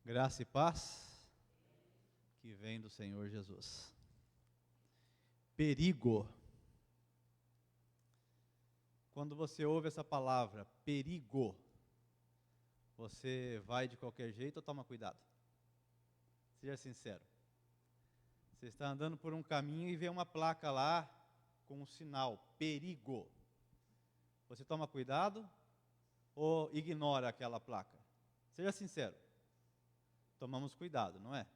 Graça e paz que vem do Senhor Jesus. Perigo. Quando você ouve essa palavra, perigo, você vai de qualquer jeito ou toma cuidado? Seja sincero. Você está andando por um caminho e vê uma placa lá com um sinal, perigo. Você toma cuidado ou ignora aquela placa? Seja sincero. Tomamos cuidado, não é?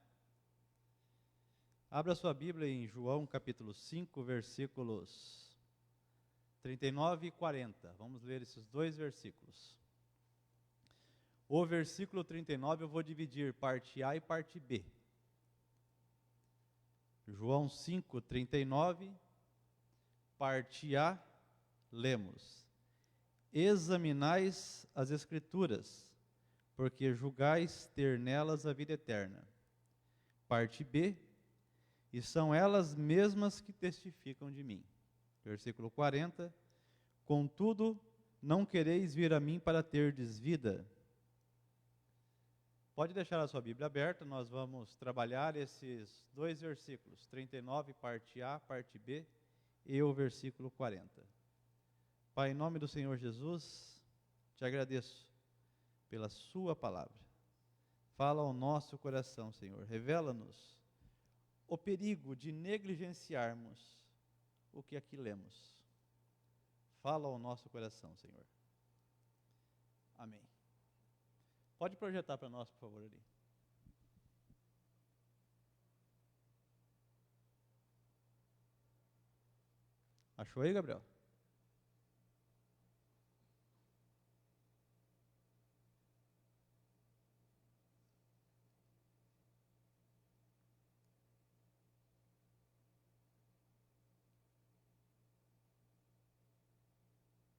Abra sua Bíblia em João capítulo 5, versículos 39 e 40. Vamos ler esses dois versículos. O versículo 39 eu vou dividir parte A e parte B. João 5, 39, parte A, lemos: Examinais as Escrituras, porque julgais ter nelas a vida eterna. Parte B, e são elas mesmas que testificam de mim. Versículo 40, contudo, não quereis vir a mim para terdes vida. Pode deixar a sua Bíblia aberta, nós vamos trabalhar esses dois versículos, 39, parte A, parte B, e o versículo 40. Pai, em nome do Senhor Jesus, te agradeço pela sua palavra. Fala ao nosso coração, Senhor, revela-nos o perigo de negligenciarmos o que aqui lemos. Fala ao nosso coração, Senhor. Amém. Pode projetar para nós, por favor, ali. Achou aí, Gabriel?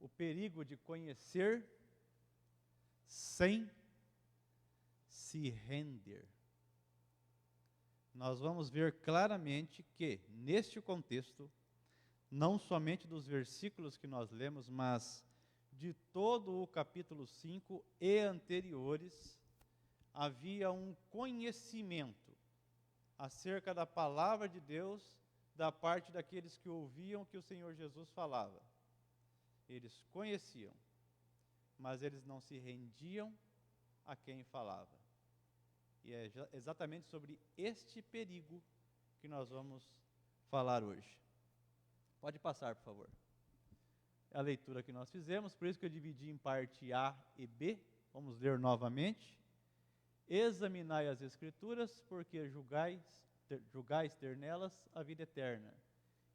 O perigo de conhecer sem se render. Nós vamos ver claramente que, neste contexto, não somente dos versículos que nós lemos, mas de todo o capítulo 5 e anteriores, havia um conhecimento acerca da palavra de Deus da parte daqueles que ouviam que o Senhor Jesus falava. Eles conheciam, mas eles não se rendiam a quem falava. E é exatamente sobre este perigo que nós vamos falar hoje. Pode passar, por favor. É a leitura que nós fizemos, por isso que eu dividi em parte A e B. Vamos ler novamente. Examinai as Escrituras, porque julgais ter nelas a vida eterna,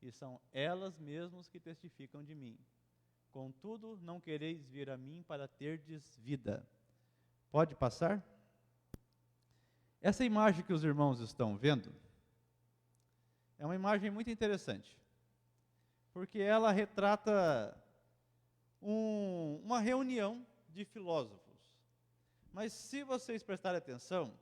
e são elas mesmas que testificam de mim. Contudo, não quereis vir a mim para terdes vida. Pode passar? Essa imagem que os irmãos estão vendo é uma imagem muito interessante, porque ela retrata uma reunião de filósofos. Mas se vocês prestarem atenção,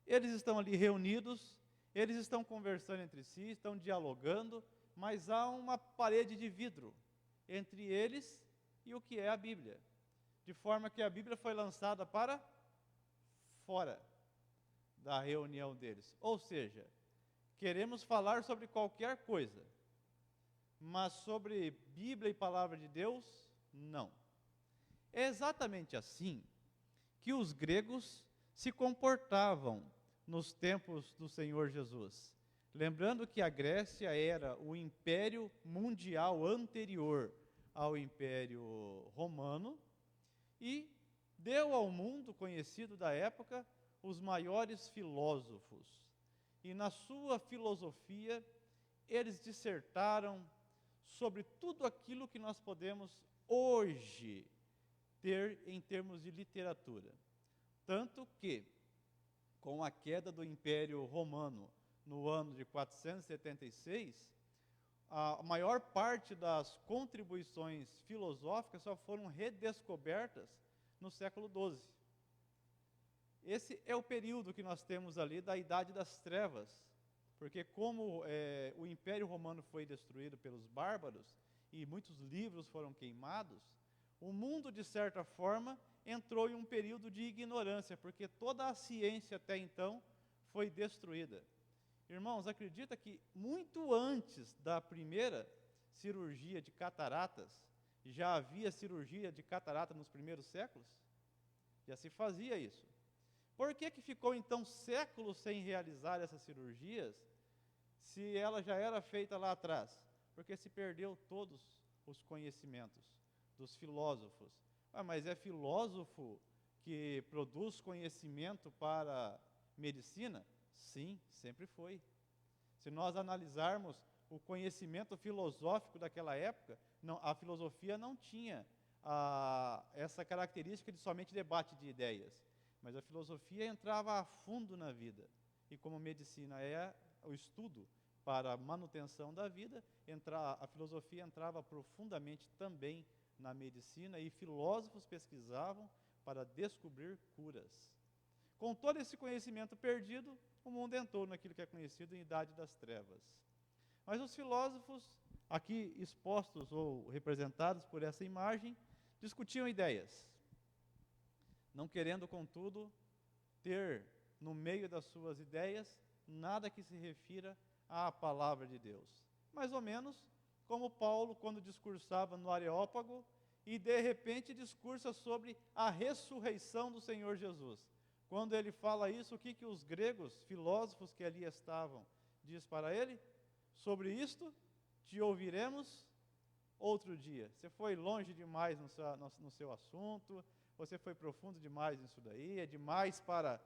eles estão ali reunidos, eles estão conversando entre si, estão dialogando, mas há uma parede de vidro entre eles e o que é a Bíblia, de forma que a Bíblia foi lançada para fora da reunião deles. Ou seja, queremos falar sobre qualquer coisa, mas sobre Bíblia e Palavra de Deus, não. É exatamente assim que os gregos se comportavam nos tempos do Senhor Jesus. Lembrando que a Grécia era o império mundial anterior ao Império Romano e deu ao mundo conhecido da época os maiores filósofos. E na sua filosofia, eles dissertaram sobre tudo aquilo que nós podemos hoje ter em termos de literatura. Tanto que, com a queda do Império Romano no ano de 476, a maior parte das contribuições filosóficas só foram redescobertas no século XII. Esse é o período que nós temos ali da Idade das Trevas, porque como o Império Romano foi destruído pelos bárbaros e muitos livros foram queimados, o mundo, de certa forma, entrou em um período de ignorância, porque toda a ciência até então foi destruída. Irmãos, acredita que muito antes da primeira cirurgia de cataratas, já havia cirurgia de catarata nos primeiros séculos? Já se fazia isso. Por que ficou então séculos sem realizar essas cirurgias, se ela já era feita lá atrás? Porque se perdeu todos os conhecimentos dos filósofos. Mas é filósofo que produz conhecimento para medicina? Sim, sempre foi. Se nós analisarmos o conhecimento filosófico daquela época, a filosofia não tinha essa característica de somente debate de ideias, mas a filosofia entrava a fundo na vida. E como medicina é o estudo para a manutenção da vida, a filosofia entrava profundamente também na medicina, e filósofos pesquisavam para descobrir curas. Com todo esse conhecimento perdido, o mundo entrou naquilo que é conhecido em Idade das Trevas. Mas os filósofos, aqui expostos ou representados por essa imagem, discutiam ideias, não querendo, contudo, ter no meio das suas ideias nada que se refira à palavra de Deus. Mais ou menos como Paulo, quando discursava no Areópago, e de repente discursa sobre a ressurreição do Senhor Jesus. Quando ele fala isso, o que os gregos, filósofos que ali estavam, diz para ele? Sobre isto te ouviremos outro dia. Você foi longe demais no seu assunto, você foi profundo demais nisso daí, é demais para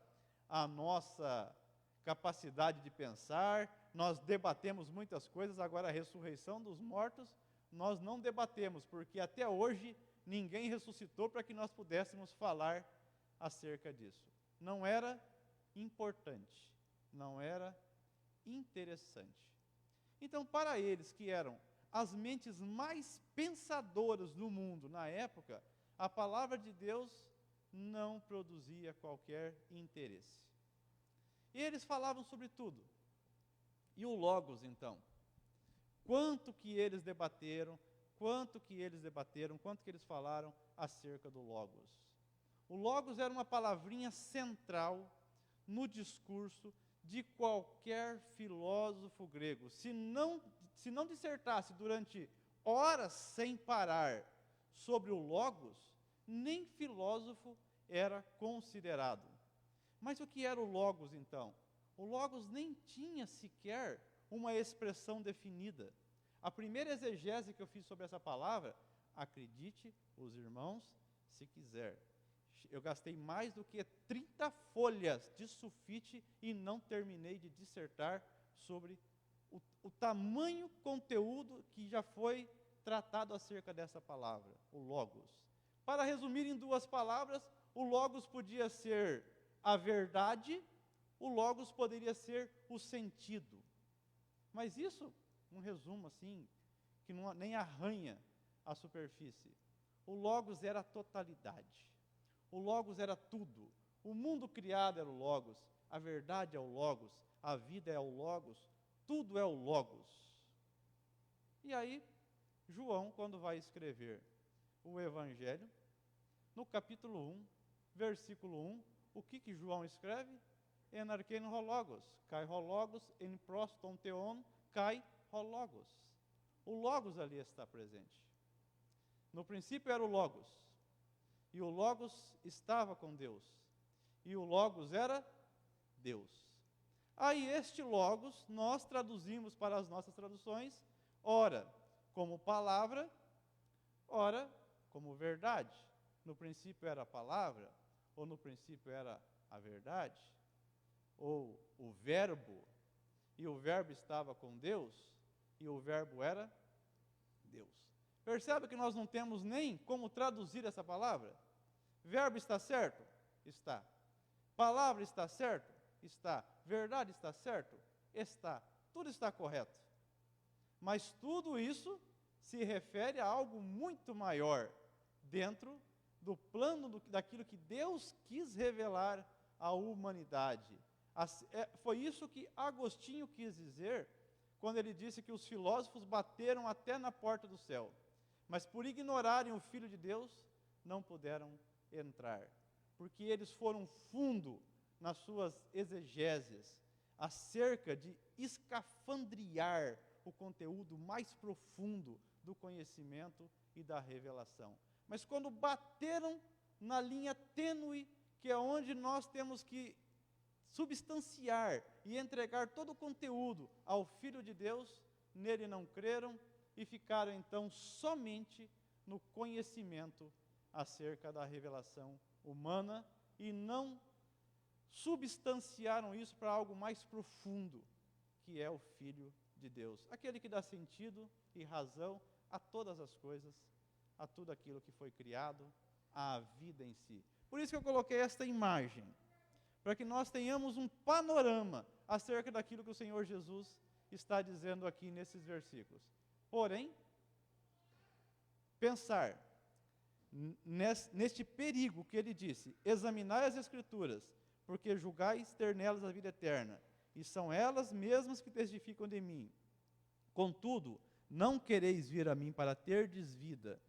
a nossa capacidade de pensar, nós debatemos muitas coisas, agora a ressurreição dos mortos, nós não debatemos, porque até hoje ninguém ressuscitou para que nós pudéssemos falar acerca disso. Não era importante, não era interessante. Então, para eles que eram as mentes mais pensadoras do mundo na época, a palavra de Deus não produzia qualquer interesse. E eles falavam sobre tudo. E o Logos, então? Quanto que eles debateram, quanto que eles falaram acerca do Logos. O Logos era uma palavrinha central no discurso de qualquer filósofo grego. Se não dissertasse durante horas sem parar sobre o Logos, nem filósofo era considerado. Mas o que era o Logos, então? O Logos nem tinha sequer uma expressão definida. A primeira exegese que eu fiz sobre essa palavra, acredite os irmãos, se quiser, eu gastei mais do que 30 folhas de sulfite e não terminei de dissertar sobre o tamanho conteúdo que já foi tratado acerca dessa palavra, o Logos. Para resumir em 2 palavras, o Logos podia ser a verdade, o Logos poderia ser o sentido. Mas isso, um resumo assim, que nem arranha a superfície. O Logos era a totalidade. O Logos era tudo. O mundo criado era o Logos, a verdade é o Logos, a vida é o Logos, tudo é o Logos. E aí, João, quando vai escrever o Evangelho, no capítulo 1, versículo 1, o que João escreve? En arkein ho logos, kai ho logos, en proston theon, kai ho logos. O Logos ali está presente. No princípio era o Logos, e o Logos estava com Deus, e o Logos era Deus. Aí este Logos nós traduzimos para as nossas traduções, ora como palavra, ora como verdade. No princípio era a palavra, ou no princípio era a verdade, ou o verbo, e o verbo estava com Deus, e o verbo era Deus. Percebe que nós não temos nem como traduzir essa palavra? Verbo está certo? Está. Palavra está certo? Está. Verdade está certo? Está. Tudo está correto. Mas tudo isso se refere a algo muito maior, dentro do plano daquilo que Deus quis revelar à humanidade. Foi isso que Agostinho quis dizer quando ele disse que os filósofos bateram até na porta do céu, mas por ignorarem o Filho de Deus, não puderam entrar, porque eles foram fundo nas suas exegésias, acerca de escafandriar o conteúdo mais profundo do conhecimento e da revelação. Mas quando bateram na linha tênue, que é onde nós temos que substanciar e entregar todo o conteúdo ao Filho de Deus, nele não creram e ficaram então somente no conhecimento acerca da revelação humana e não substanciaram isso para algo mais profundo, que é o Filho de Deus, aquele que dá sentido e razão a todas as coisas, a tudo aquilo que foi criado, à vida em si. Por isso que eu coloquei esta imagem, para que nós tenhamos um panorama acerca daquilo que o Senhor Jesus está dizendo aqui nesses versículos. Porém, pensar neste perigo que ele disse: examinai as Escrituras, porque julgais ter nelas a vida eterna, e são elas mesmas que testificam de mim. Contudo, não quereis vir a mim para terdes vida.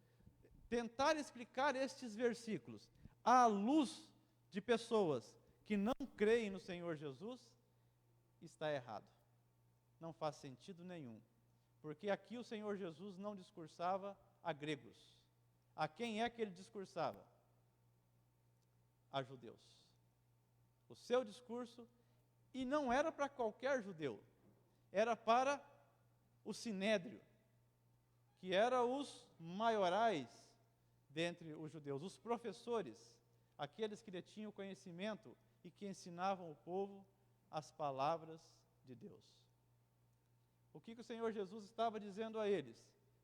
Tentar explicar estes versículos à luz de pessoas que não creem no Senhor Jesus está errado. Não faz sentido nenhum. Porque aqui o Senhor Jesus não discursava a gregos. A quem é que ele discursava? A judeus. O seu discurso, e não era para qualquer judeu, era para o sinédrio, que eram os maiorais dentre os judeus, os professores, aqueles que detinham o conhecimento e que ensinavam o povo as palavras de Deus. O que o Senhor Jesus estava dizendo a eles?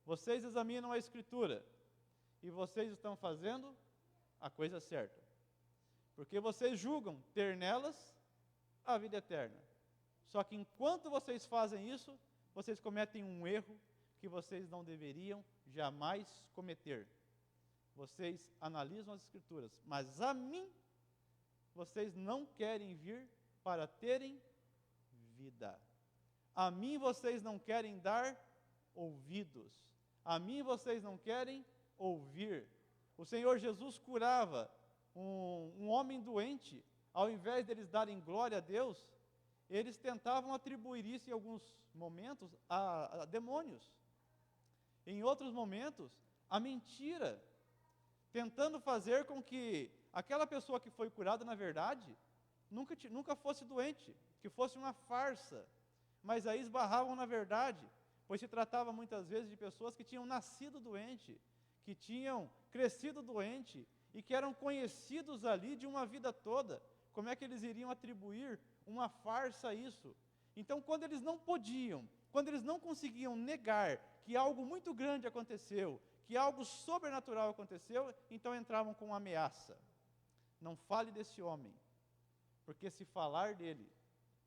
Vocês examinam a Escritura e vocês estão fazendo a coisa certa, porque vocês julgam ter nelas a vida eterna. Só que enquanto vocês fazem isso, vocês cometem um erro que vocês não deveriam jamais cometer. Vocês analisam as Escrituras, mas a mim vocês não querem vir para terem vida. A mim vocês não querem dar ouvidos. A mim vocês não querem ouvir. O Senhor Jesus curava um homem doente. Ao invés deles darem glória a Deus, eles tentavam atribuir isso em alguns momentos a demônios. Em outros momentos, a mentira, tentando fazer com que aquela pessoa que foi curada, na verdade, nunca fosse doente, que fosse uma farsa. Mas aí esbarravam na verdade, pois se tratava muitas vezes de pessoas que tinham nascido doente, que tinham crescido doente e que eram conhecidos ali de uma vida toda. Como é que eles iriam atribuir uma farsa a isso? Então, quando eles não podiam, quando eles não conseguiam negar que algo muito grande aconteceu, que algo sobrenatural aconteceu, então entravam com uma ameaça. Não fale desse homem, porque se falar dele,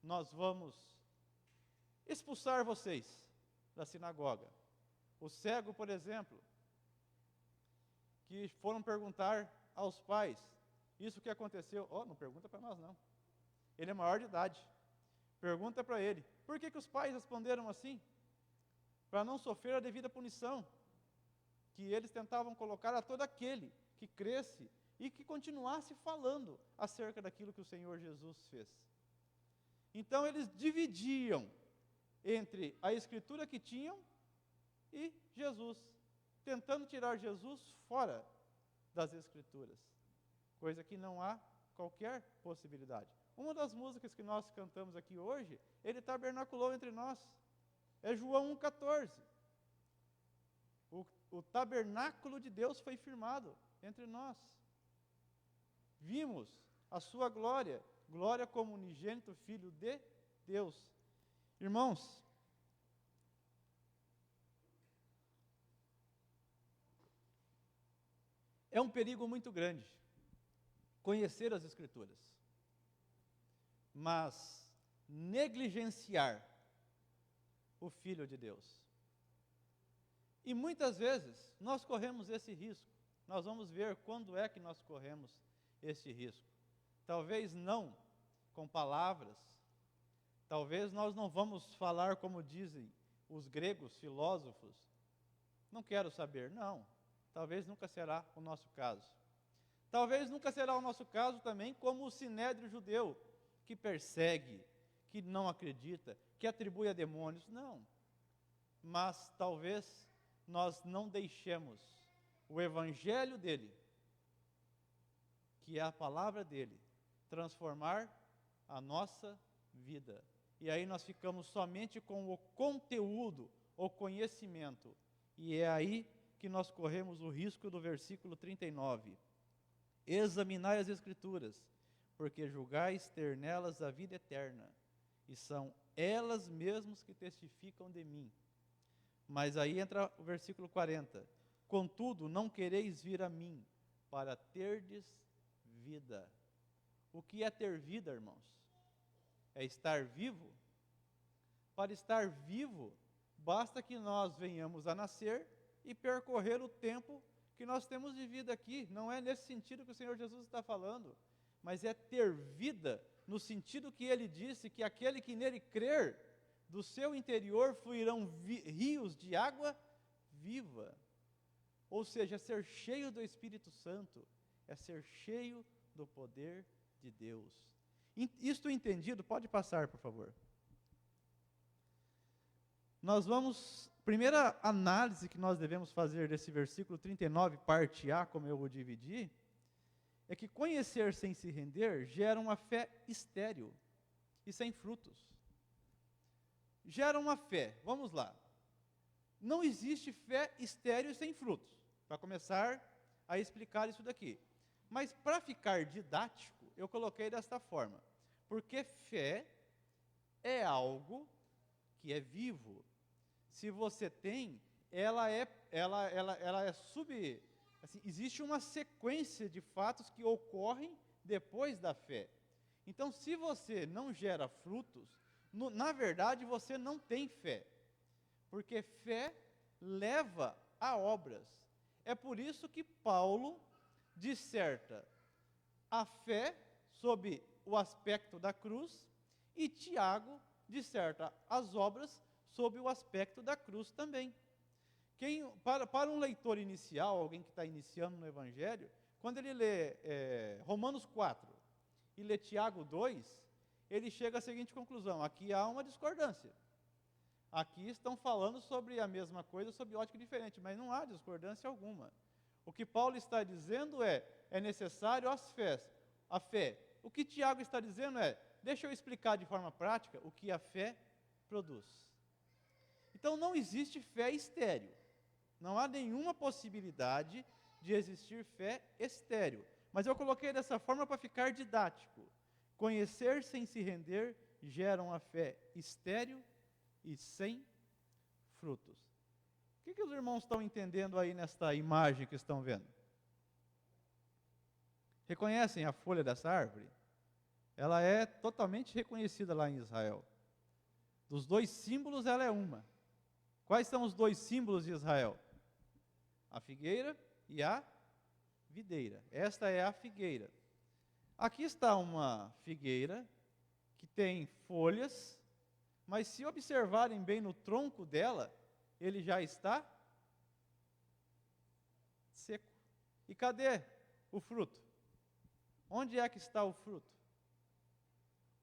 nós vamos expulsar vocês da sinagoga. O cego, por exemplo, que foram perguntar aos pais, isso que aconteceu, não pergunta para nós não, ele é maior de idade, pergunta para ele, por que os pais responderam assim? Para não sofrer a devida punição, que eles tentavam colocar a todo aquele que cresce e que continuasse falando acerca daquilo que o Senhor Jesus fez. Então eles dividiam entre a Escritura que tinham e Jesus, tentando tirar Jesus fora das Escrituras, coisa que não há qualquer possibilidade. Uma das músicas que nós cantamos aqui hoje, ele tabernaculou entre nós, é João 1,14. O tabernáculo de Deus foi firmado entre nós. Vimos a sua glória, glória como unigênito Filho de Deus. Irmãos, é um perigo muito grande conhecer as Escrituras, mas negligenciar o Filho de Deus. E muitas vezes nós corremos esse risco. Nós vamos ver quando é que nós corremos esse risco. Talvez não com palavras, talvez nós não vamos falar como dizem os gregos filósofos, não quero saber, não, talvez nunca será o nosso caso. Talvez nunca será o nosso caso também, como o sinédrio judeu, que persegue, que não acredita, que atribui a demônios. Não. Mas talvez nós não deixemos o evangelho dele, que é a palavra dele, transformar a nossa vida. E aí nós ficamos somente com o conteúdo, o conhecimento. E é aí que nós corremos o risco do versículo 39. Examinai as Escrituras, porque julgais ter nelas a vida eterna, e são elas mesmas que testificam de mim. Mas aí entra o versículo 40. Contudo, não quereis vir a mim, para terdes vida. O que é ter vida, irmãos? É estar vivo? Para estar vivo, basta que nós venhamos a nascer e percorrer o tempo que nós temos de vida aqui. Não é nesse sentido que o Senhor Jesus está falando, mas é ter vida no sentido que ele disse que aquele que nele crer, do seu interior fluirão rios de água viva. Ou seja, é ser cheio do Espírito Santo, é ser cheio do poder de Deus. Isto entendido, pode passar, por favor. Nós vamos, primeira análise que nós devemos fazer desse versículo 39, parte A, como eu vou dividir, é que conhecer sem se render gera uma fé estéril e sem frutos. Gera uma fé, vamos lá. Não existe fé estéril e sem frutos, para começar a explicar isso daqui. Mas para ficar didático, eu coloquei desta forma, porque fé é algo que é vivo. Se você tem, assim, existe uma sequência de fatos que ocorrem depois da fé. Então, se você não gera frutos, na verdade você não tem fé, porque fé leva a obras. É por isso que Paulo disserta a fé sob o aspecto da cruz, e Tiago disserta as obras sob o aspecto da cruz também. Para um leitor inicial, alguém que está iniciando no Evangelho, quando ele lê Romanos 4 e lê Tiago 2, ele chega à seguinte conclusão: aqui há uma discordância. Aqui estão falando sobre a mesma coisa, sob ótica diferente, mas não há discordância alguma. O que Paulo está dizendo é necessário a fé. O que Tiago está dizendo deixa eu explicar de forma prática o que a fé produz. Então não existe fé estéril. Não há nenhuma possibilidade de existir fé estéril. Mas eu coloquei dessa forma para ficar didático. Conhecer sem se render gera uma fé estéril e sem frutos. O que os irmãos estão entendendo aí nesta imagem que estão vendo? Reconhecem a folha dessa árvore? Ela é totalmente reconhecida lá em Israel. Dos dois símbolos, ela é uma. Quais são os dois símbolos de Israel? A figueira e a videira. Esta é a figueira. Aqui está uma figueira que tem folhas, mas se observarem bem no tronco dela, ele já está seco. E cadê o fruto? Onde é que está o fruto?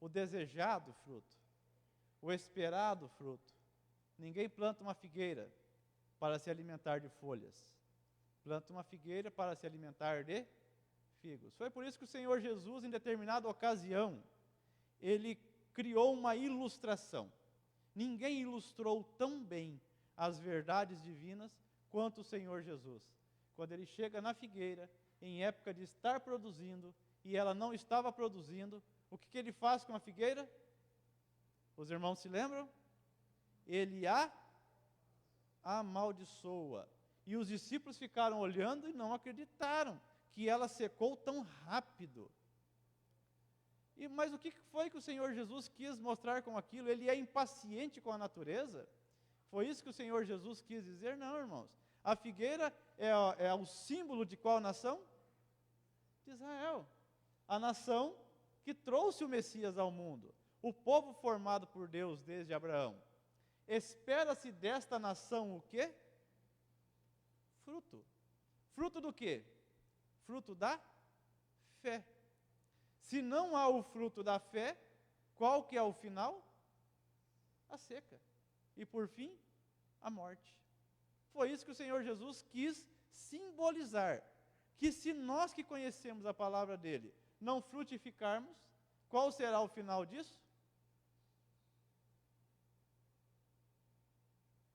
O desejado fruto, o esperado fruto. Ninguém planta uma figueira para se alimentar de folhas. Planta uma figueira para se alimentar de figos. Foi por isso que o Senhor Jesus, em determinada ocasião, ele criou uma ilustração. Ninguém ilustrou tão bem as verdades divinas quanto o Senhor Jesus. Quando ele chega na figueira, em época de estar produzindo, e ela não estava produzindo, o que ele faz com a figueira? Os irmãos se lembram? Ele a amaldiçoa. E os discípulos ficaram olhando e não acreditaram que ela secou tão rápido. Mas o que foi que o Senhor Jesus quis mostrar com aquilo? Ele é impaciente com a natureza? Foi isso que o Senhor Jesus quis dizer? Não, irmãos. A figueira é o símbolo de qual nação? De Israel. A nação que trouxe o Messias ao mundo. O povo formado por Deus desde Abraão. Espera-se desta nação o quê? Fruto. Fruto do quê? Fruto da fé. Se não há o fruto da fé, qual que é o final? A seca. E por fim, a morte. Foi isso que o Senhor Jesus quis simbolizar. Que se nós que conhecemos a palavra dele não frutificarmos, qual será o final disso?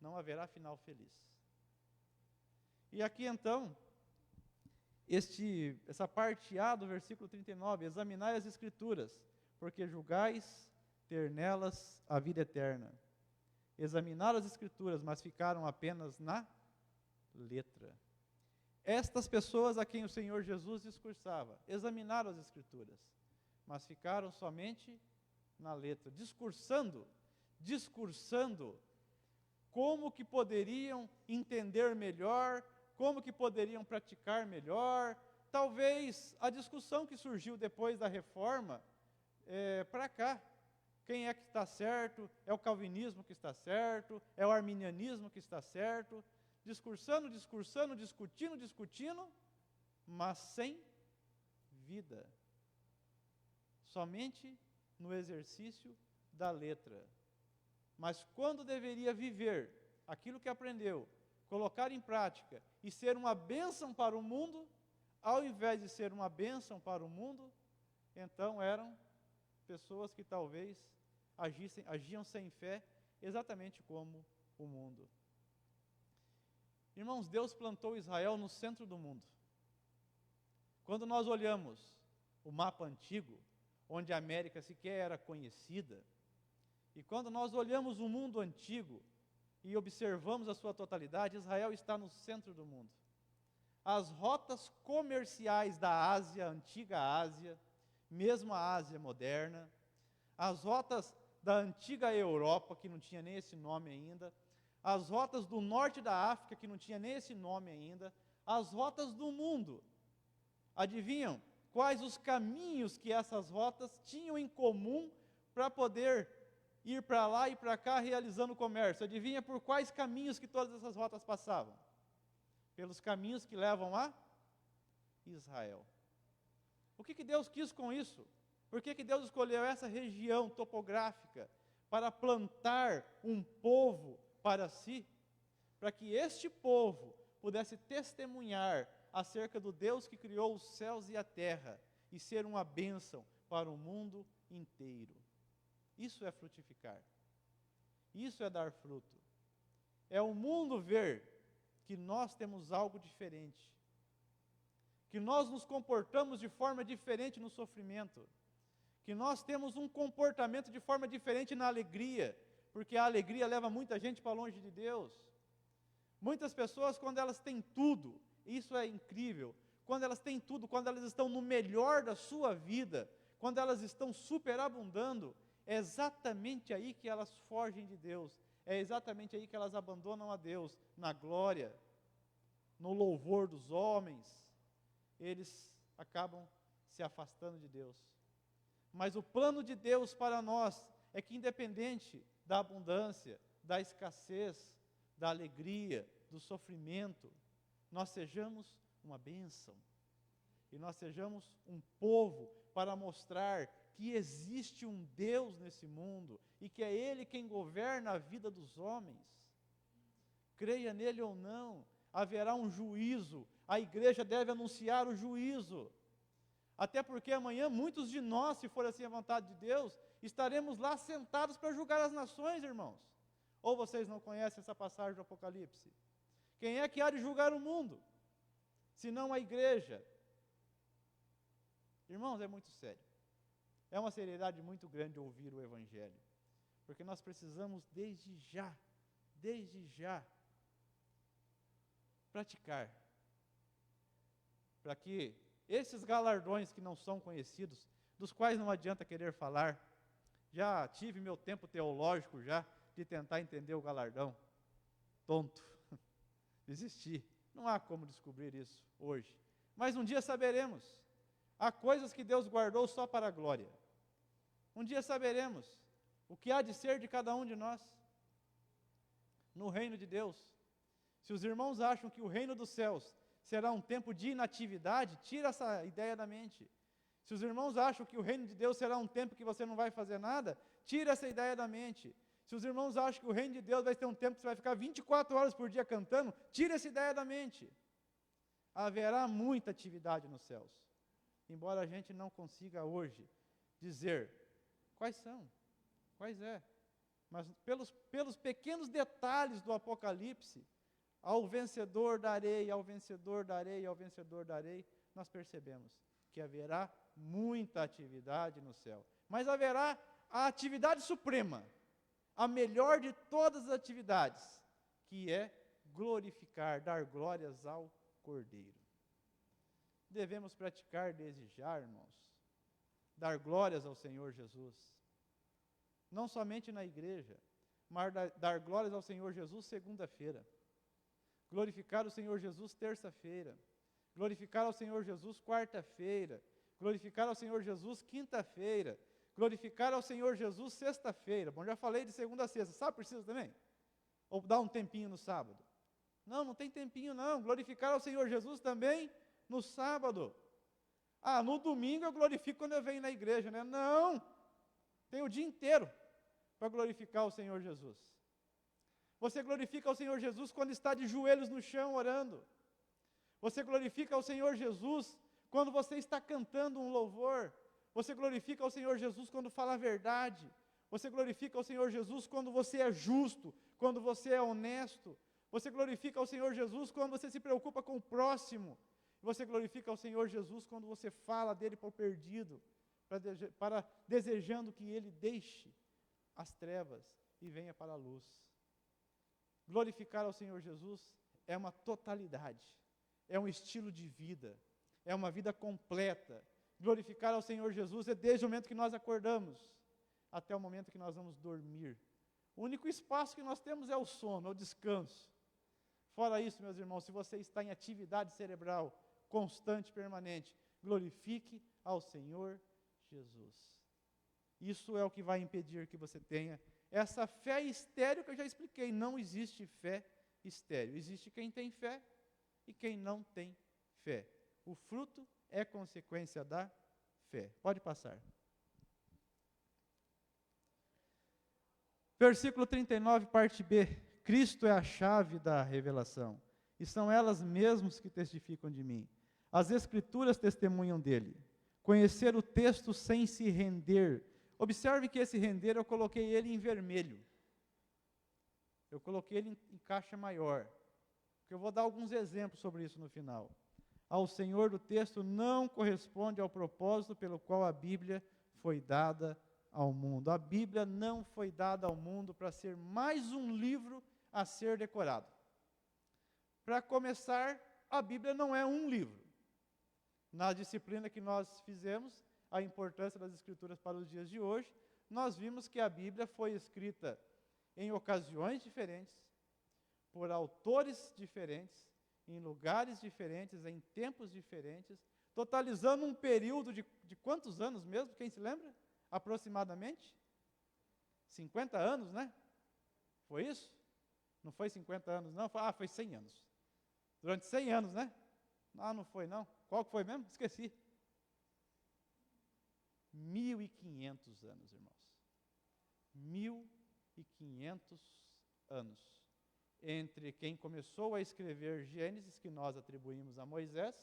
Não haverá final feliz. E aqui então, essa parte A do versículo 39, examinai as Escrituras, porque julgais ter nelas a vida eterna. Examinaram as Escrituras, mas ficaram apenas na letra. Estas pessoas a quem o Senhor Jesus discursava, examinaram as Escrituras, mas ficaram somente na letra, discursando como que poderiam entender melhor, como que poderiam praticar melhor. Talvez a discussão que surgiu depois da reforma, para cá, quem é que está certo? É o calvinismo que está certo? É o arminianismo que está certo? Discursando, discutindo, mas sem vida. Somente no exercício da letra. Mas quando deveria viver aquilo que aprendeu, colocar em prática e ser uma bênção para o mundo, ao invés de ser uma bênção para o mundo, então eram pessoas que talvez agiam sem fé, exatamente como o mundo. Irmãos, Deus plantou Israel no centro do mundo. Quando nós olhamos o mapa antigo, onde a América sequer era conhecida, e quando nós olhamos o mundo antigo e observamos a sua totalidade, Israel está no centro do mundo. As rotas comerciais da Ásia, antiga Ásia, mesmo a Ásia moderna, as rotas da antiga Europa, que não tinha nem esse nome ainda, as rotas do norte da África, que não tinha nem esse nome ainda, as rotas do mundo. Adivinham quais os caminhos que essas rotas tinham em comum para poder ir para lá e para cá realizando comércio? Adivinha por quais caminhos que todas essas rotas passavam? Pelos caminhos que levam a Israel. O que Deus quis com isso? Por que Deus escolheu essa região topográfica para plantar um povo para si? Para que este povo pudesse testemunhar acerca do Deus que criou os céus e a terra e ser uma bênção para o mundo inteiro. Isso é frutificar. Isso é dar fruto. É o mundo ver que nós temos algo diferente. Que nós nos comportamos de forma diferente no sofrimento. Que nós temos um comportamento de forma diferente na alegria. Porque a alegria leva muita gente para longe de Deus. Muitas pessoas, quando elas têm tudo, isso é incrível, quando elas têm tudo, quando elas estão no melhor da sua vida, quando elas estão superabundando, é exatamente aí que elas fogem de Deus, é exatamente aí que elas abandonam a Deus, na glória, no louvor dos homens, eles acabam se afastando de Deus. Mas o plano de Deus para nós é que, independente da abundância, da escassez, da alegria, do sofrimento, nós sejamos uma bênção, e nós sejamos um povo para mostrar que existe um Deus nesse mundo, e que é Ele quem governa a vida dos homens. Creia nele ou não, haverá um juízo, a igreja deve anunciar o juízo, até porque amanhã muitos de nós, se for assim a vontade de Deus, estaremos lá sentados para julgar as nações, irmãos. Ou vocês não conhecem essa passagem do Apocalipse? Quem é que há de julgar o mundo? Senão a igreja. Irmãos, é muito sério. É uma seriedade muito grande ouvir o Evangelho. Porque nós precisamos desde já, praticar. Para que esses galardões que não são conhecidos, dos quais não adianta querer falar, já tive meu tempo teológico já, de tentar entender o galardão. Tonto. Desisti. Não há como descobrir isso hoje. Mas um dia saberemos. Há coisas que Deus guardou só para a glória. Um dia saberemos o que há de ser de cada um de nós no reino de Deus. Se os irmãos acham que o reino dos céus será um tempo de inatividade, tira essa ideia da mente. Se os irmãos acham que o reino de Deus será um tempo que você não vai fazer nada, tira essa ideia da mente. Se os irmãos acham que o reino de Deus vai ter um tempo que você vai ficar 24 horas por dia cantando, tira essa ideia da mente. Haverá muita atividade nos céus, embora a gente não consiga hoje dizer quais são, quais é. Mas pelos pequenos detalhes do Apocalipse, ao vencedor darei, ao vencedor darei, ao vencedor darei, nós percebemos que haverá muita atividade no céu. Mas haverá a atividade suprema, a melhor de todas as atividades, que é glorificar, dar glórias ao Cordeiro. Devemos praticar, desejar, irmãos, dar glórias ao Senhor Jesus. Não somente na igreja, mas dar glórias ao Senhor Jesus segunda-feira. Glorificar o Senhor Jesus terça-feira. Glorificar ao Senhor Jesus quarta-feira. Glorificar ao Senhor Jesus quinta-feira. Glorificar ao Senhor Jesus sexta-feira. Bom, já falei de segunda a sexta. Sábado precisa também? Ou dar um tempinho no sábado? Não, não tem tempinho não. Glorificar ao Senhor Jesus também no sábado. Ah, no domingo eu glorifico quando eu venho na igreja, né? Não! Tem o dia inteiro para glorificar o Senhor Jesus. Você glorifica ao Senhor Jesus quando está de joelhos no chão orando. Você glorifica ao Senhor Jesus quando você está cantando um louvor. Você glorifica ao Senhor Jesus quando fala a verdade. Você glorifica ao Senhor Jesus quando você é justo, quando você é honesto. Você glorifica ao Senhor Jesus quando você se preocupa com o próximo. Você glorifica ao Senhor Jesus quando você fala dele para o perdido, desejando que ele deixe as trevas e venha para a luz. Glorificar ao Senhor Jesus é uma totalidade, é um estilo de vida, é uma vida completa. Glorificar ao Senhor Jesus é desde o momento que nós acordamos até o momento que nós vamos dormir. O único espaço que nós temos é o sono, o descanso. Fora isso, meus irmãos, se você está em atividade cerebral constante, permanente, glorifique ao Senhor Jesus. Isso é o que vai impedir que você tenha essa fé estéril que eu já expliquei. Não existe fé estéril. Existe quem tem fé e quem não tem fé. O fruto é consequência da fé. Pode passar. Versículo 39, parte B. Cristo é a chave da revelação, e são elas mesmas que testificam de mim. As Escrituras testemunham dele. Conhecer o texto sem se render. Observe que esse render eu coloquei ele em vermelho. Eu coloquei ele em caixa maior. Porque eu vou dar alguns exemplos sobre isso no final. Ao Senhor do texto não corresponde ao propósito pelo qual a Bíblia foi dada ao mundo. A Bíblia não foi dada ao mundo para ser mais um livro a ser decorado. Para começar, a Bíblia não é um livro. Na disciplina que nós fizemos, a importância das Escrituras para os dias de hoje, nós vimos que a Bíblia foi escrita em ocasiões diferentes, por autores diferentes, em lugares diferentes, em tempos diferentes, totalizando um período de quantos anos mesmo? Quem se lembra? Aproximadamente? 50 anos, né? Foi isso? Não foi 50 anos, não? Foi 100 anos. Durante 100 anos, né? Não foi não. Qual que foi mesmo? Esqueci. 1.500 anos, irmãos. 1.500 anos. Entre quem começou a escrever Gênesis, que nós atribuímos a Moisés,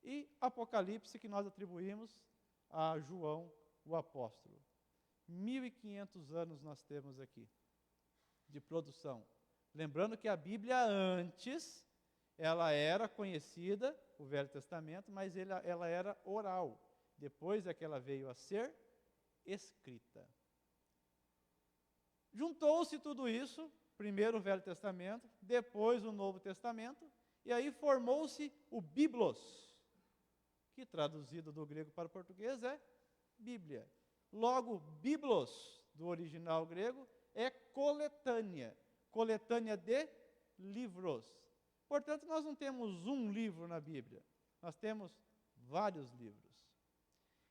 e Apocalipse, que nós atribuímos a João, o apóstolo. 1.500 anos nós temos aqui de produção. Lembrando que a Bíblia antes, ela era conhecida, o Velho Testamento, mas ela era oral. Depois é que ela veio a ser escrita. Juntou-se tudo isso, primeiro o Velho Testamento, depois o Novo Testamento, e aí formou-se o Biblos, que traduzido do grego para o português é Bíblia. Logo, Biblos, do original grego, é coletânea, coletânea de livros. Portanto, nós não temos um livro na Bíblia, nós temos vários livros.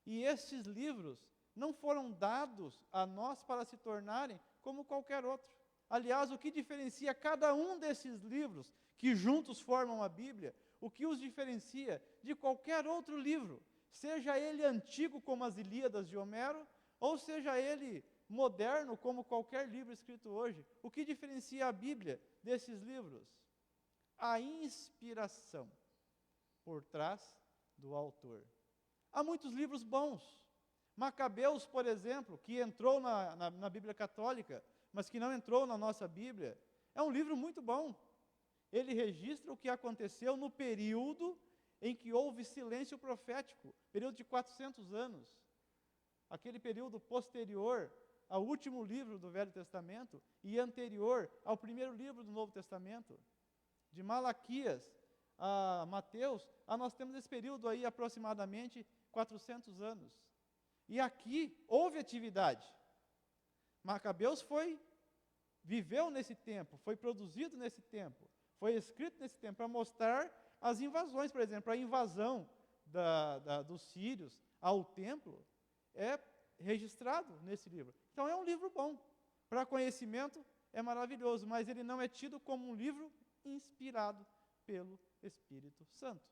E estes livros não foram dados a nós para se tornarem como qualquer outro. Aliás, o que diferencia cada um desses livros, que juntos formam a Bíblia, o que os diferencia de qualquer outro livro, seja ele antigo como as Ilíadas de Homero, ou seja ele moderno como qualquer livro escrito hoje. O que diferencia a Bíblia desses livros? A inspiração por trás do autor. Há muitos livros bons. Macabeus, por exemplo, que entrou na Bíblia Católica, mas que não entrou na nossa Bíblia, é um livro muito bom. Ele registra o que aconteceu no período em que houve silêncio profético, período de 400 anos. Aquele período posterior ao último livro do Velho Testamento e anterior ao primeiro livro do Novo Testamento. De Malaquias a Mateus, nós temos esse período aí aproximadamente 400 anos. E aqui houve atividade. Macabeus viveu nesse tempo, foi produzido nesse tempo, foi escrito nesse tempo para mostrar as invasões, por exemplo, a invasão dos sírios ao templo é registrado nesse livro. Então é um livro bom. Para conhecimento é maravilhoso, mas ele não é tido como um livro inspirado pelo Espírito Santo.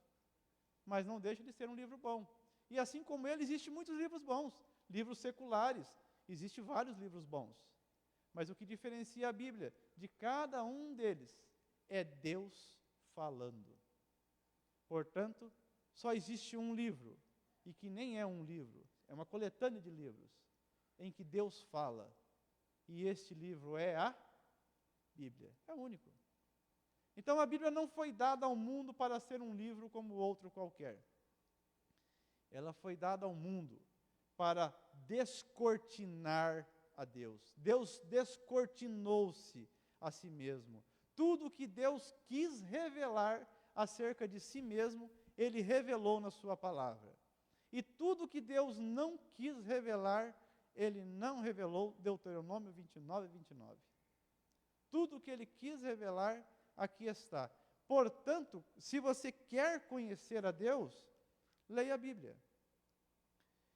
Mas não deixa de ser um livro bom. E assim como ele, existem muitos livros bons, livros seculares, existem vários livros bons. Mas o que diferencia a Bíblia de cada um deles é Deus falando. Portanto, só existe um livro, e que nem é um livro, é uma coletânea de livros, em que Deus fala. E este livro é a Bíblia, é o único. Então a Bíblia não foi dada ao mundo para ser um livro como outro qualquer. Ela foi dada ao mundo para descortinar a Deus. Deus descortinou-se a si mesmo. Tudo que Deus quis revelar acerca de si mesmo, Ele revelou na sua palavra. E tudo que Deus não quis revelar, Ele não revelou, Deuteronômio 29, 29. Tudo que Ele quis revelar, aqui está. Portanto, se você quer conhecer a Deus, leia a Bíblia.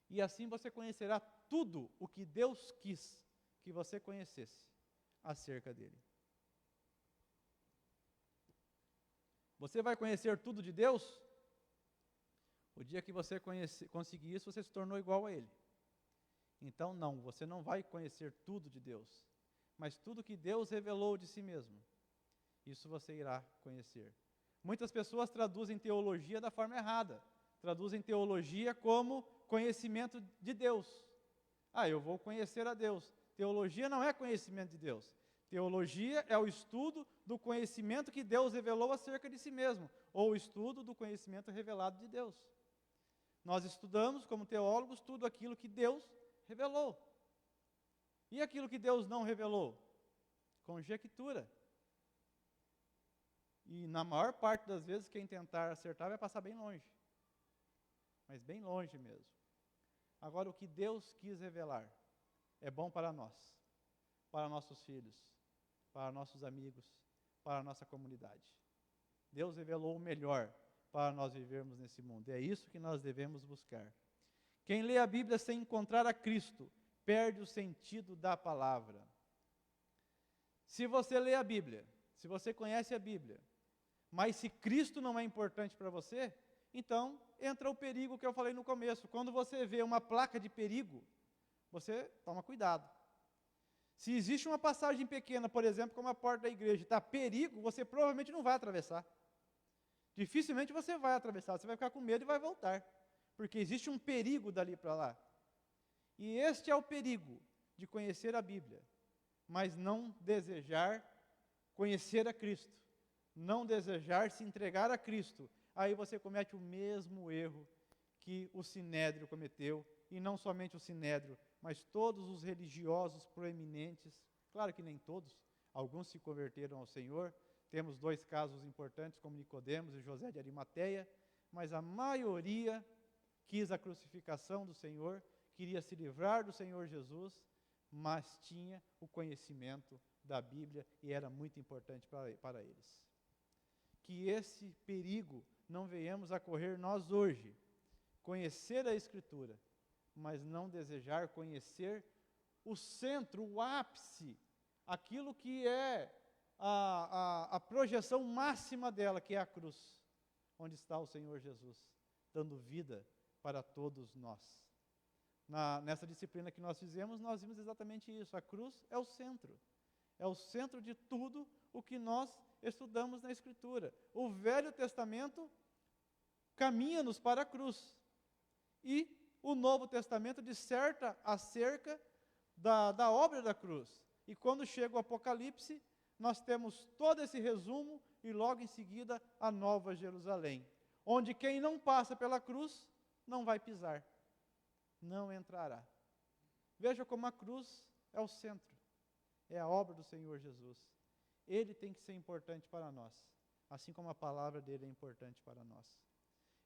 E assim você conhecerá tudo o que Deus quis que você conhecesse acerca dele. Você vai conhecer tudo de Deus? O dia que você conseguir isso, você se tornou igual a Ele. Então, não, você não vai conhecer tudo de Deus, mas tudo que Deus revelou de si mesmo, isso você irá conhecer. Muitas pessoas traduzem teologia da forma errada. Traduzem teologia como conhecimento de Deus. Eu vou conhecer a Deus. Teologia não é conhecimento de Deus. Teologia é o estudo do conhecimento que Deus revelou acerca de si mesmo, ou o estudo do conhecimento revelado de Deus. Nós estudamos, como teólogos, tudo aquilo que Deus revelou. E aquilo que Deus não revelou? Conjectura. E na maior parte das vezes, quem tentar acertar vai passar bem longe. Mas bem longe mesmo. Agora, o que Deus quis revelar é bom para nós, para nossos filhos, para nossos amigos, para a nossa comunidade. Deus revelou o melhor para nós vivermos nesse mundo. É isso que nós devemos buscar. Quem lê a Bíblia sem encontrar a Cristo, perde o sentido da palavra. Se você lê a Bíblia, se você conhece a Bíblia, mas se Cristo não é importante para você, então entra o perigo que eu falei no começo. Quando você vê uma placa de perigo, você toma cuidado. Se existe uma passagem pequena, por exemplo, como a porta da igreja, está perigo, você provavelmente não vai atravessar. Dificilmente você vai atravessar, você vai ficar com medo e vai voltar. Porque existe um perigo dali para lá. E este é o perigo de conhecer a Bíblia, mas não desejar conhecer a Cristo, não desejar se entregar a Cristo. Aí você comete o mesmo erro que o Sinédrio cometeu, e não somente o Sinédrio, mas todos os religiosos proeminentes, claro que nem todos, alguns se converteram ao Senhor, temos 2 casos importantes, como Nicodemos e José de Arimateia, mas a maioria quis a crucificação do Senhor, queria se livrar do Senhor Jesus, mas tinha o conhecimento da Bíblia e era muito importante para eles. Que esse perigo não venhamos a correr nós hoje, conhecer a Escritura, mas não desejar conhecer o centro, o ápice, aquilo que é a projeção máxima dela, que é a cruz, onde está o Senhor Jesus, dando vida para todos nós. Nessa disciplina que nós fizemos, nós vimos exatamente isso. A cruz é o centro. É o centro de tudo o que nós estudamos na Escritura. O Velho Testamento caminha-nos para a cruz. E o Novo Testamento disserta acerca da obra da cruz. E quando chega o Apocalipse, nós temos todo esse resumo e logo em seguida a Nova Jerusalém, onde quem não passa pela cruz não vai pisar, não entrará. Veja como a cruz é o centro, é a obra do Senhor Jesus. Ele tem que ser importante para nós, assim como a palavra dele é importante para nós.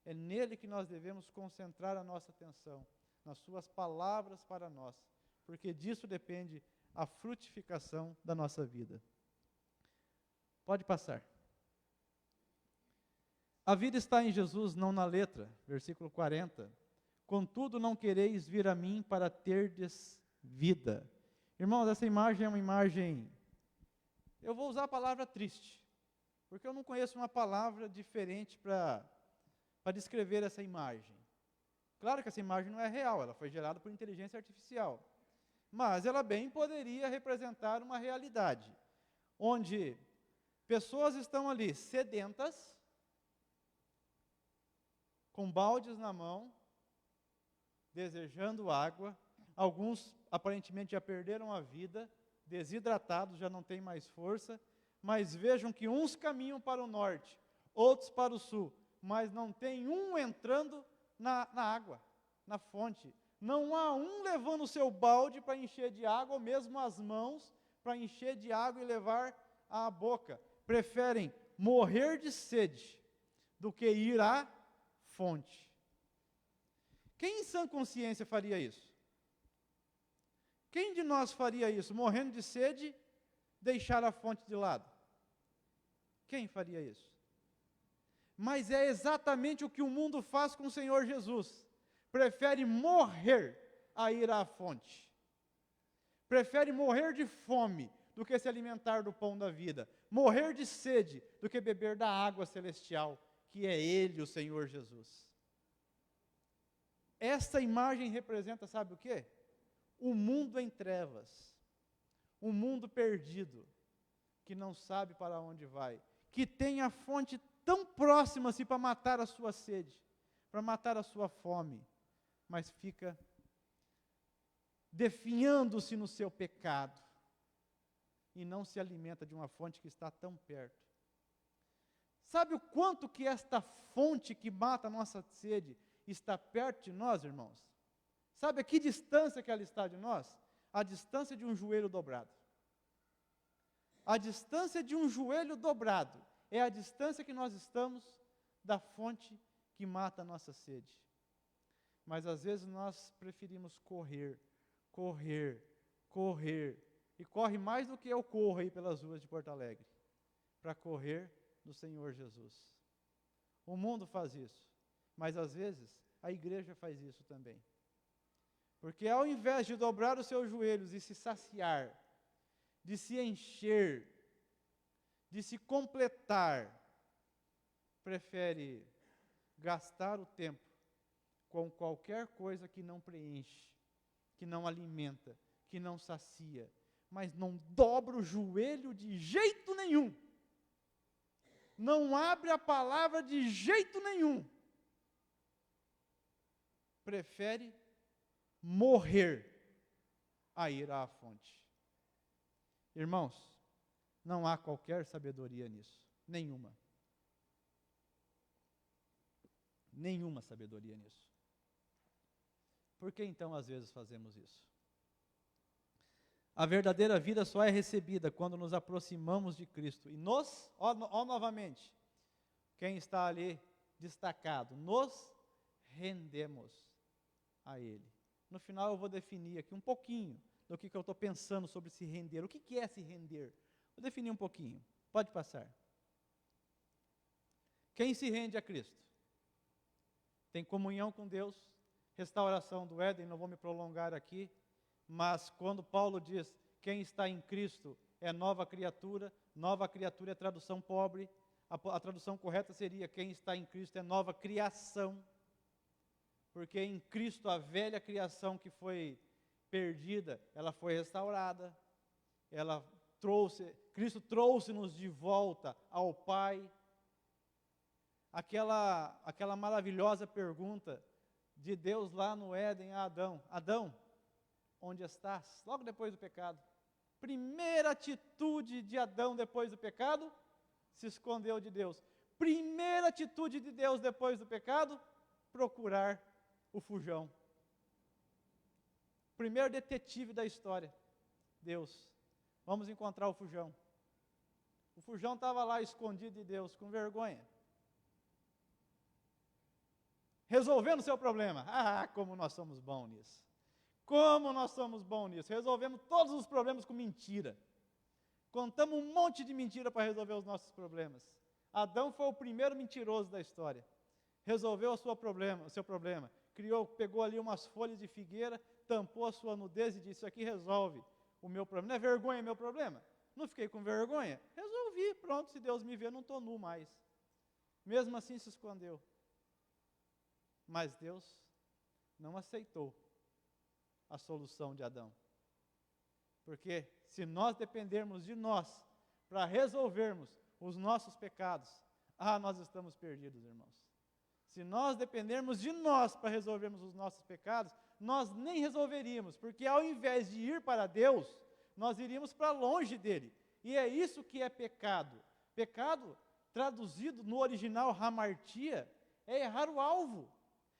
É nele que nós devemos concentrar a nossa atenção, nas suas palavras para nós, porque disso depende a frutificação da nossa vida. Pode passar. A vida está em Jesus, não na letra, versículo 40. Contudo, não quereis vir a mim para terdes vida. Irmãos, essa imagem é uma imagem, eu vou usar a palavra triste, porque eu não conheço uma palavra diferente para descrever essa imagem. Claro que essa imagem não é real, ela foi gerada por inteligência artificial, mas ela bem poderia representar uma realidade, onde pessoas estão ali sedentas, com baldes na mão, desejando água, alguns aparentemente já perderam a vida, desidratados, já não têm mais força, mas vejam que uns caminham para o norte, outros para o sul, mas não tem um entrando na água, na fonte. Não há um levando o seu balde para encher de água, ou mesmo as mãos para encher de água e levar à boca. Preferem morrer de sede do que ir à fonte. Quem em sã consciência faria isso? Quem de nós faria isso? Morrendo de sede, deixar a fonte de lado? Quem faria isso? Mas é exatamente o que o mundo faz com o Senhor Jesus. Prefere morrer a ir à fonte. Prefere morrer de fome do que se alimentar do pão da vida. Morrer de sede do que beber da água celestial, que é Ele, o Senhor Jesus. Essa imagem representa, sabe o quê? O mundo em trevas, um mundo perdido, que não sabe para onde vai, que tem a fonte tão próxima assim para matar a sua sede, para matar a sua fome, mas fica definhando-se no seu pecado e não se alimenta de uma fonte que está tão perto. Sabe o quanto que esta fonte que mata a nossa sede está perto de nós, irmãos? Sabe a que distância que ela está de nós? A distância de um joelho dobrado. A distância de um joelho dobrado é a distância que nós estamos da fonte que mata a nossa sede. Mas às vezes nós preferimos correr, e corre mais do que eu corro aí pelas ruas de Porto Alegre, para correr do Senhor Jesus. O mundo faz isso, mas às vezes a igreja faz isso também. Porque ao invés de dobrar os seus joelhos e se saciar, de se encher, de se completar, prefere gastar o tempo com qualquer coisa que não preenche, que não alimenta, que não sacia, mas não dobra o joelho de jeito nenhum. Não abre a palavra de jeito nenhum. Prefere morrer a ir à fonte. Irmãos, não há qualquer sabedoria nisso. Nenhuma. Nenhuma sabedoria nisso. Por que então às vezes fazemos isso? A verdadeira vida só é recebida quando nos aproximamos de Cristo. E novamente, quem está ali destacado, nos rendemos a Ele. No final eu vou definir aqui um pouquinho do que eu estou pensando sobre se render. O que é se render? Vou definir um pouquinho. Pode passar. Quem se rende a Cristo? Tem comunhão com Deus, restauração do Éden, não vou me prolongar aqui, mas quando Paulo diz, quem está em Cristo é nova criatura é tradução pobre, a tradução correta seria, quem está em Cristo é nova criação. porque em Cristo a velha criação que foi perdida, ela foi restaurada, Cristo trouxe-nos de volta ao Pai. Aquela maravilhosa pergunta de Deus lá no Éden a Adão: Adão, onde estás? Logo depois do pecado. Primeira atitude de Adão depois do pecado, se escondeu de Deus. Primeira atitude de Deus depois do pecado, procurar o fujão. Primeiro detetive da história, Deus. Vamos encontrar o fujão. O fujão estava lá escondido de Deus, com vergonha. Resolvendo o seu problema. Ah, como nós somos bons nisso. Como nós somos bons nisso. Resolvemos todos os problemas com mentira. Contamos um monte de mentira para resolver os nossos problemas. Adão foi o primeiro mentiroso da história. Resolveu o seu problema. Pegou ali umas folhas de figueira, tampou a sua nudez e disse: isso aqui resolve o meu problema. Não é vergonha meu problema? Não fiquei com vergonha? Resolvi, pronto, se Deus me ver, não estou nu mais. Mesmo assim se escondeu. Mas Deus não aceitou a solução de Adão. Porque se nós dependermos de nós para resolvermos os nossos pecados, nós estamos perdidos, irmãos. Se nós dependermos de nós para resolvermos os nossos pecados, nós nem resolveríamos, porque ao invés de ir para Deus, nós iríamos para longe dele. E é isso que é pecado. Pecado, traduzido no original hamartia, é errar o alvo.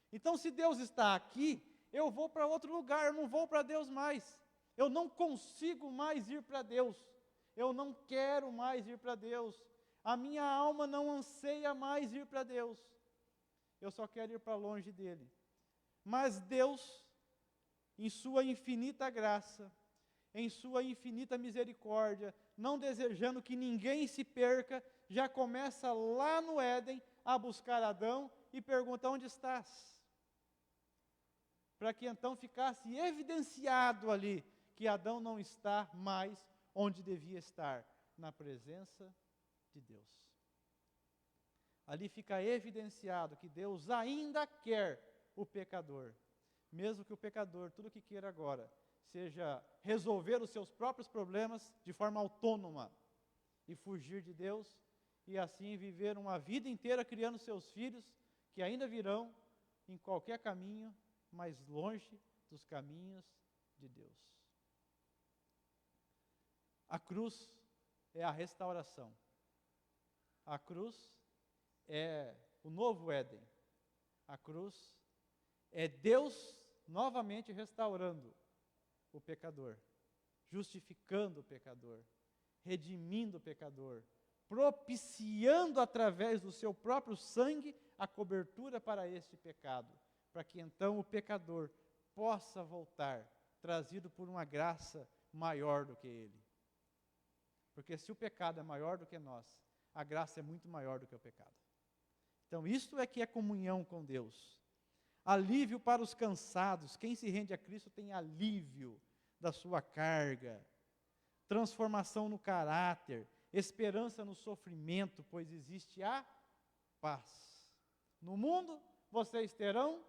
Então, se Deus está aqui, eu vou para outro lugar, eu não vou para Deus mais. Eu não consigo mais ir para Deus. Eu não quero mais ir para Deus. A minha alma não anseia mais ir para Deus. Eu só quero ir para longe dele. Mas Deus, em sua infinita graça, em sua infinita misericórdia, não desejando que ninguém se perca, já começa lá no Éden a buscar Adão e pergunta: onde estás? Para que então ficasse evidenciado ali que Adão não está mais onde devia estar, na presença de Deus. Ali fica evidenciado que Deus ainda quer o pecador, mesmo que o pecador, tudo que queira agora, seja resolver os seus próprios problemas de forma autônoma e fugir de Deus, e assim viver uma vida inteira criando seus filhos, que ainda virão em qualquer caminho, mas longe dos caminhos de Deus. A cruz é a restauração. A cruz é o novo Éden. A cruz é Deus novamente restaurando o pecador, justificando o pecador, redimindo o pecador, propiciando através do seu próprio sangue a cobertura para este pecado, para que então o pecador possa voltar, trazido por uma graça maior do que ele. Porque se o pecado é maior do que nós, a graça é muito maior do que o pecado. Então isto é que é comunhão com Deus. Alívio para os cansados. Quem se rende a Cristo tem alívio da sua carga. Transformação no caráter. Esperança no sofrimento, pois existe a paz. No mundo vocês terão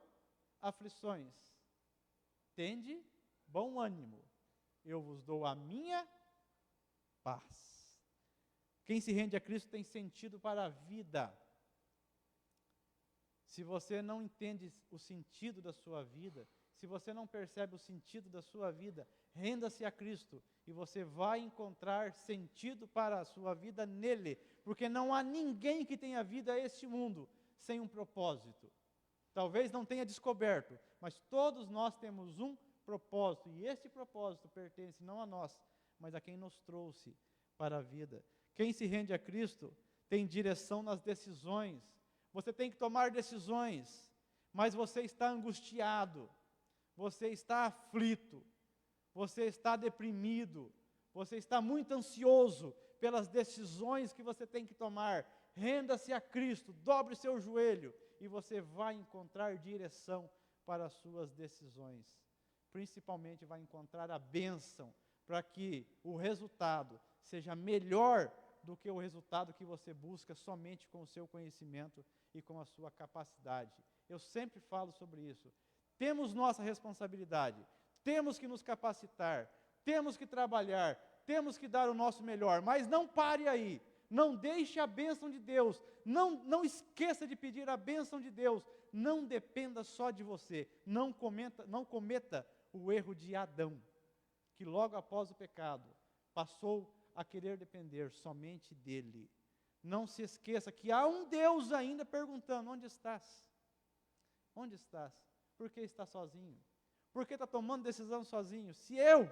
aflições. Tende bom ânimo. Eu vos dou a minha paz. Quem se rende a Cristo tem sentido para a vida. Se você não entende o sentido da sua vida, se você não percebe o sentido da sua vida, renda-se a Cristo e você vai encontrar sentido para a sua vida nele, porque não há ninguém que tenha vida a este mundo sem um propósito. Talvez não tenha descoberto, mas todos nós temos um propósito, e este propósito pertence não a nós, mas a quem nos trouxe para a vida. Quem se rende a Cristo tem direção nas decisões. Você tem que tomar decisões, mas você está angustiado, você está aflito, você está deprimido, você está muito ansioso pelas decisões que você tem que tomar. Renda-se a Cristo, dobre seu joelho e você vai encontrar direção para as suas decisões. Principalmente vai encontrar a bênção para que o resultado seja melhor do que o resultado que você busca somente com o seu conhecimento e com a sua capacidade. Eu sempre falo sobre isso. Temos nossa responsabilidade, temos que nos capacitar, temos que trabalhar, temos que dar o nosso melhor, mas não pare aí. Não deixe a bênção de Deus, não esqueça de pedir a bênção de Deus, não dependa só de você, não cometa o erro de Adão, que logo após o pecado, passou a querer depender somente dele. Não se esqueça que há um Deus ainda perguntando, onde estás? Onde estás? Por que está sozinho? Por que está tomando decisão sozinho? Se eu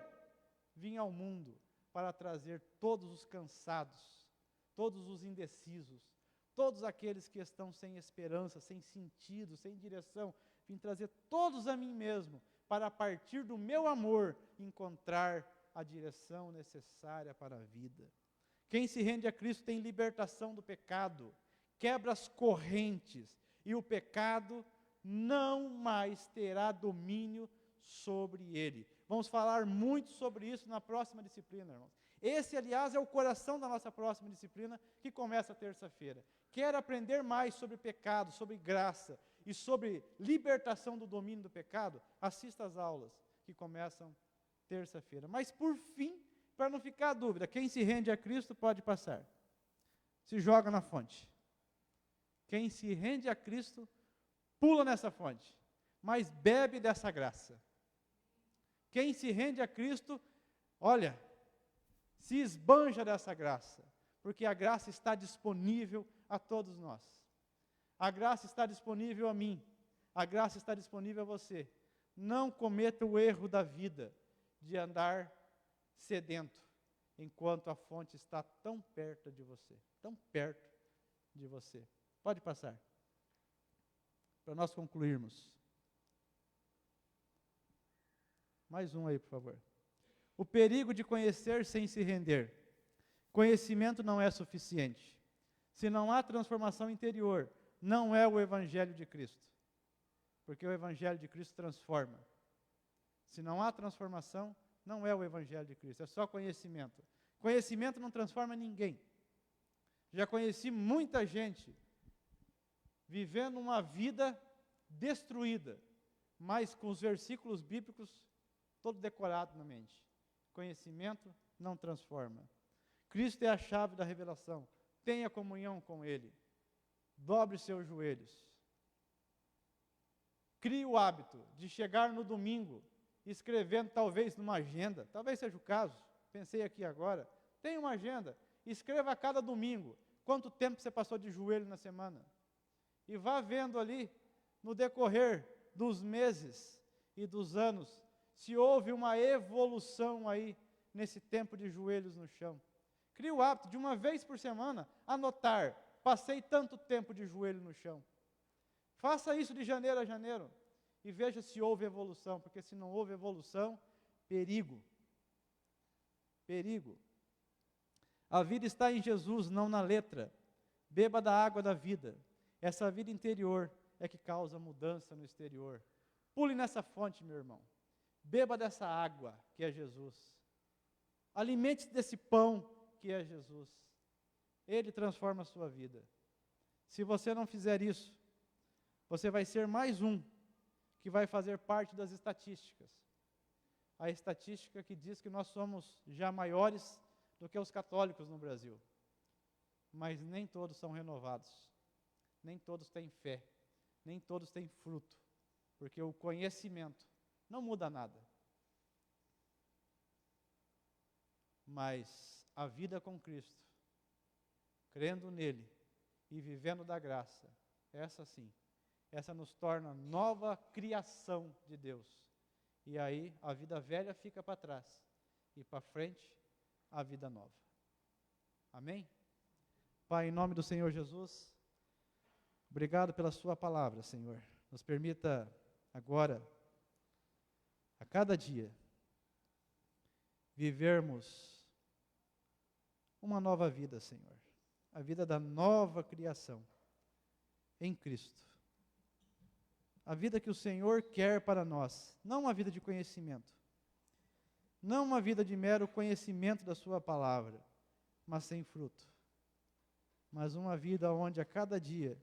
vim ao mundo para trazer todos os cansados, todos os indecisos, todos aqueles que estão sem esperança, sem sentido, sem direção, vim trazer todos a mim mesmo, para a partir do meu amor, encontrar a direção necessária para a vida. Quem se rende a Cristo tem libertação do pecado, quebra as correntes, e o pecado não mais terá domínio sobre ele. Vamos falar muito sobre isso na próxima disciplina, irmãos. Esse, aliás, é o coração da nossa próxima disciplina, que começa terça-feira. Quer aprender mais sobre pecado, sobre graça e sobre libertação do domínio do pecado? Assista às aulas que começam terça-feira. Mas, por fim, para não ficar a dúvida, quem se rende a Cristo pode passar. Se joga na fonte. Quem se rende a Cristo, pula nessa fonte, mas bebe dessa graça. Quem se rende a Cristo, olha, se esbanja dessa graça, porque a graça está disponível a todos nós. A graça está disponível a mim, a graça está disponível a você. Não cometa o erro da vida de andar sedento, enquanto a fonte está tão perto de você, tão perto de você. Pode passar. Para nós concluirmos. Mais um aí, por favor. O perigo de conhecer sem se render. Conhecimento não é suficiente. Se não há transformação interior, não é o Evangelho de Cristo. Porque o Evangelho de Cristo transforma. Se não há transformação, não é o Evangelho de Cristo, é só conhecimento. Conhecimento não transforma ninguém. Já conheci muita gente vivendo uma vida destruída, mas com os versículos bíblicos todo decorado na mente. Conhecimento não transforma. Cristo é a chave da revelação. Tenha comunhão com Ele. Dobre seus joelhos. Crie o hábito de chegar no domingo, escrevendo talvez numa agenda, talvez seja o caso, pensei aqui agora, tem uma agenda, escreva a cada domingo, quanto tempo você passou de joelho na semana, e vá vendo ali, no decorrer dos meses e dos anos, se houve uma evolução aí, nesse tempo de joelhos no chão. Crie o hábito de uma vez por semana, anotar, passei tanto tempo de joelho no chão. Faça isso de janeiro a janeiro, e veja se houve evolução, porque se não houve evolução, perigo. Perigo. A vida está em Jesus, não na letra. Beba da água da vida. Essa vida interior é que causa mudança no exterior. Pule nessa fonte, meu irmão. Beba dessa água, que é Jesus. Alimente-se desse pão, que é Jesus. Ele transforma a sua vida. Se você não fizer isso, você vai ser mais um que vai fazer parte das estatísticas. A estatística que diz que nós somos já maiores do que os católicos no Brasil. Mas nem todos são renovados. Nem todos têm fé. Nem todos têm fruto. Porque o conhecimento não muda nada. Mas a vida com Cristo, crendo nele e vivendo da graça, essa sim, essa nos torna nova criação de Deus. E aí a vida velha fica para trás e para frente a vida nova. Amém? Pai, em nome do Senhor Jesus, obrigado pela sua palavra, Senhor. Nos permita agora, a cada dia, vivermos uma nova vida, Senhor. A vida da nova criação em Cristo. A vida que o Senhor quer para nós, não uma vida de conhecimento, não uma vida de mero conhecimento da sua palavra, mas sem fruto, mas uma vida onde a cada dia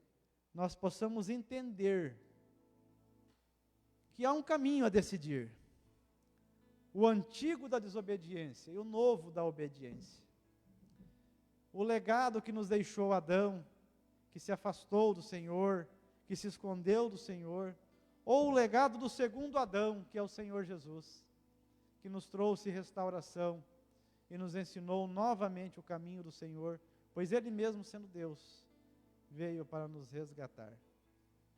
nós possamos entender que há um caminho a decidir. O antigo da desobediência e o novo da obediência. O legado que nos deixou Adão, que se afastou do Senhor, que se escondeu do Senhor, ou o legado do segundo Adão, que é o Senhor Jesus, que nos trouxe restauração e nos ensinou novamente o caminho do Senhor, pois Ele mesmo, sendo Deus, veio para nos resgatar.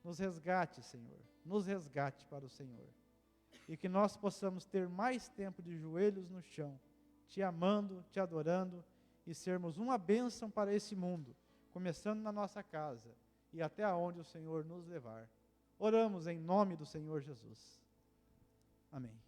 Nos resgate, Senhor, nos resgate para o Senhor. E que nós possamos ter mais tempo de joelhos no chão, te amando, te adorando, e sermos uma bênção para esse mundo, começando na nossa casa e até aonde o Senhor nos levar. Oramos em nome do Senhor Jesus. Amém.